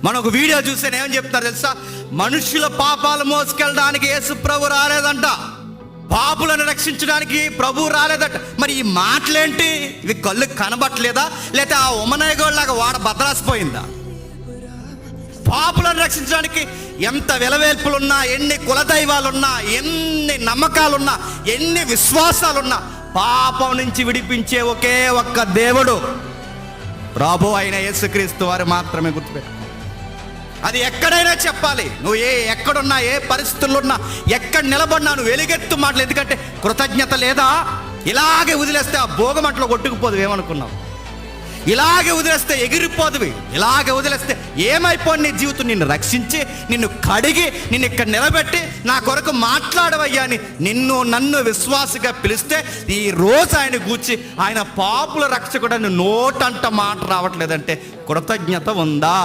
మనం ఒక వీడియో చూస్తే ఏమని చెప్తారు తెలుసా? మనుషుల పాపాలు మోసుకెళ్ళడానికి యేసు ప్రభు రాలేదంట, పాపులను రక్షించడానికి ప్రభు రాలేదట. మరి ఈ మాటలేంటి? ఇవి కళ్ళు కనబట్టలేదా? లేకపోతే ఆ ఉమనయగోళ్ళలాగా వాడ భద్రాసిపోయిందా? పాపులను రక్షించడానికి ఎంత విలవేల్పులున్నా, ఎన్ని కులదైవాలున్నా, ఎన్ని నమ్మకాలున్నా, ఎన్ని విశ్వాసాలున్నా, పాపం నుంచి విడిపించే ఒకే ఒక్క దేవుడు ప్రభు అయిన యేసుక్రీస్తు వారు మాత్రమే. గుర్తుపెట్టు, అది ఎక్కడైనా చెప్పాలి. నువ్వు ఎక్కడున్నా, ఏ పరిస్థితుల్లో ఉన్నా, ఎక్కడ నిలబడినా నువ్వు వెలుగెత్తు మాటలు. ఎందుకంటే కృతజ్ఞత లేదా? ఇలాగే వదిలేస్తే ఆ భోగమంటలో కొట్టుకుపోదు. ఏమనుకున్నావు? ఇలాగే వదిలేస్తే ఎగిరిపోదువి. ఇలాగే వదిలేస్తే ఏమైపోయి నీ జీవితం? నిన్ను రక్షించి, నిన్ను కడిగి, నిన్ను ఇక్కడ నిలబెట్టి నా కొరకు మాట్లాడవయ్యా అని నిన్ను నన్ను విశ్వాసగా పిలిస్తే ఈ రోజు ఆయన గూర్చి ఆయన పాపుల రక్షకుడని నోటంట మాట రావట్లేదంటే కృతజ్ఞత ఉందా?